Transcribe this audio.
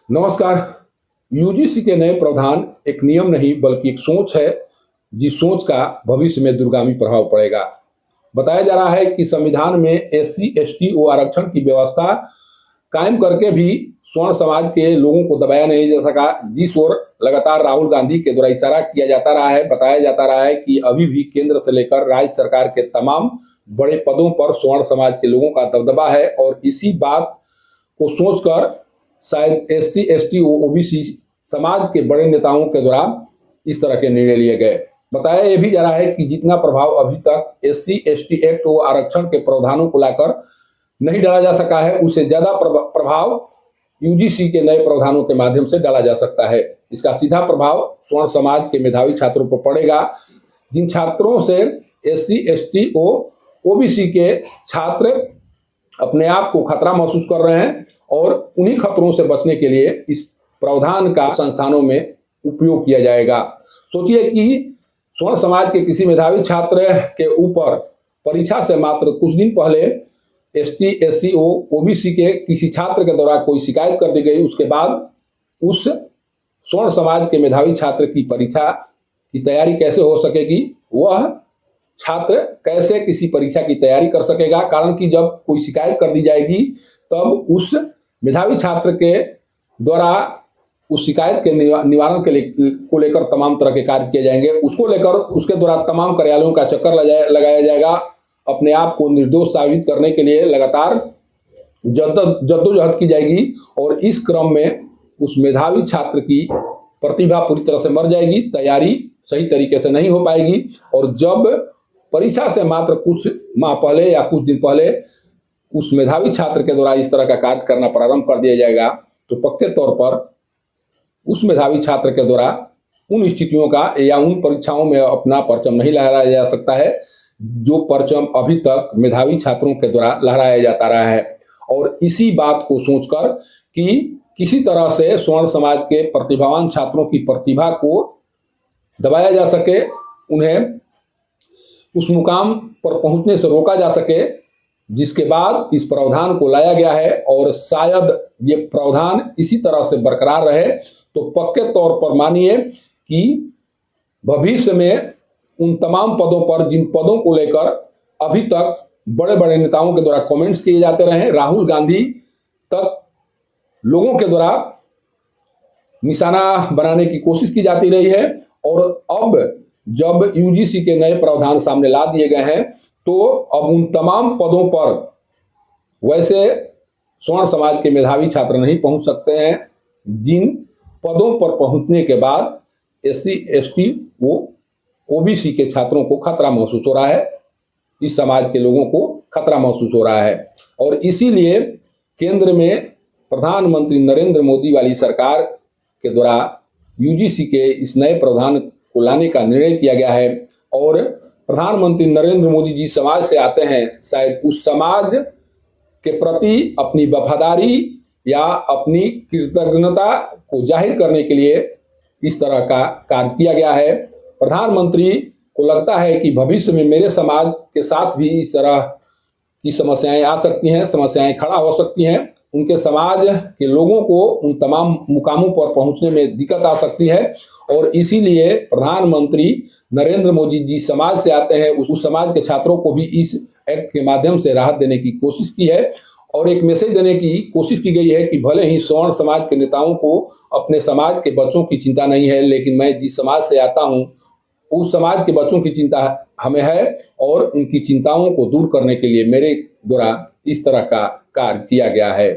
नमस्कार। यूजीसी के नए प्रावधान एक नियम नहीं बल्कि एक सोच है, जिस सोच का भविष्य में दूरगामी प्रभाव पड़ेगा। बताया जा रहा है कि संविधान में एससी एसटी ओ आरक्षण की व्यवस्था कायम करके भी स्वर्ण समाज के लोगों को दबाया नहीं जा सका, जिस ओर लगातार राहुल गांधी के द्वारा इशारा किया जाता रहा है। बताया जाता रहा है कि अभी भी केंद्र से लेकर राज्य सरकार के तमाम बड़े पदों पर स्वर्ण समाज के लोगों का दबदबा है और इसी बात को सोचकर शायद एससी एसटी ओबीसी समाज के बड़े नेताओं के द्वारा इस तरह के निर्णय लिए गए। बताया यह भी जा रहा है कि जितना प्रभाव अभी तक एससी एसटी एक्ट व आरक्षण के प्रावधानों को लाकर नहीं डाला जा सका है, उससे ज्यादा प्रभाव यूजीसी के नए प्रावधानों के माध्यम से डाला जा सकता है। इसका सीधा प्रभाव स्वर्ण समाज के मेधावी छात्रों पर पड़ेगा। जिन छात्रों से एससी एसटी ओबीसी के छात्र अपने आप को खतरा महसूस कर रहे हैं और उन्हीं खतरों से बचने के लिए इस प्रावधान का संस्थानों में उपयोग किया जाएगा। सोचिए कि स्वर्ण समाज के किसी मेधावी छात्र के ऊपर परीक्षा से मात्र कुछ दिन पहले एसटी एससी ओबीसी के किसी छात्र के द्वारा कोई शिकायत कर दी गई, उसके बाद उस स्वर्ण समाज के मेधावी छात्र की परीक्षा की तैयारी कैसे हो सकेगी, वह छात्र कैसे किसी परीक्षा की तैयारी कर सकेगा। कारण कि जब कोई शिकायत कर दी जाएगी तब उस मेधावी छात्र के द्वारा उस शिकायत के निवारण के को लेकर तमाम तरह के कार्य किए जाएंगे। उसको लेकर उसके द्वारा तमाम कार्यालयों का चक्कर लगाया जाएगा। अपने आप को निर्दोष साबित करने के लिए लगातार जद्दोजहद की जाएगी और इस क्रम में उस मेधावी छात्र की प्रतिभा पूरी तरह से मर जाएगी, तैयारी सही तरीके से नहीं हो पाएगी और जब परीक्षा से मात्र कुछ माह पहले या कुछ दिन पहले उस मेधावी छात्र के द्वारा इस तरह का कार्य करना प्रारंभ कर दिया जाएगा तो पक्के तौर पर उस मेधावी छात्र के द्वारा उन स्थितियों का या उन परीक्षाओं में अपना परचम नहीं लहराया जा सकता है जो परचम अभी तक मेधावी छात्रों के द्वारा लहराया जाता रहा है। और इसी बात को सोचकर कि किसी तरह से स्वर्ण समाज के प्रतिभावान छात्रों की प्रतिभा को दबाया जा सके, उन्हें उस मुकाम पर पहुंचने से रोका जा सके, जिसके बाद इस प्रावधान को लाया गया है और शायद ये प्रावधान इसी तरह से बरकरार रहे तो पक्के तौर पर मानिए कि भविष्य में उन तमाम पदों पर जिन पदों को लेकर अभी तक बड़े बड़े नेताओं के द्वारा कमेंट्स किए जाते रहे, राहुल गांधी तक लोगों के द्वारा निशाना बनाने की कोशिश की जाती रही है और अब जब यूजीसी के नए प्रावधान सामने ला दिए गए हैं तो अब उन तमाम पदों पर वैसे स्वर्ण समाज के मेधावी छात्र नहीं पहुंच सकते हैं जिन पदों पर पहुंचने के बाद एससी एसटी ओबीसी के छात्रों को खतरा महसूस हो रहा है, इस समाज के लोगों को खतरा महसूस हो रहा है। और इसीलिए केंद्र में प्रधानमंत्री नरेंद्र मोदी वाली सरकार के द्वारा यूजीसी के इस नए प्रावधान को लाने का निर्णय किया गया है। और प्रधानमंत्री नरेंद्र मोदी जी समाज से आते हैं, शायद उस समाज के प्रति अपनी वफादारी या अपनी कृतज्ञता को जाहिर करने के लिए इस तरह का कार्य किया गया है। प्रधानमंत्री को लगता है कि भविष्य में मेरे समाज के साथ भी इस तरह की समस्याएं आ सकती हैं, समस्याएं खड़ा हो सकती हैं, उनके समाज के लोगों को उन तमाम मुकामों पर पहुंचने में दिक्कत आ सकती है और इसीलिए प्रधानमंत्री नरेंद्र मोदी जी समाज से आते हैं, उस समाज के छात्रों को भी इस एक्ट के माध्यम से राहत देने की कोशिश की है और एक मैसेज देने की कोशिश की गई है कि भले ही स्वर्ण समाज के नेताओं को अपने समाज के बच्चों की चिंता नहीं है, लेकिन मैं जिस समाज से आता हूं उस समाज के बच्चों की चिंता हमें है और उनकी चिंताओं को दूर करने के लिए मेरे द्वारा इस तरह का कार्य किया गया है।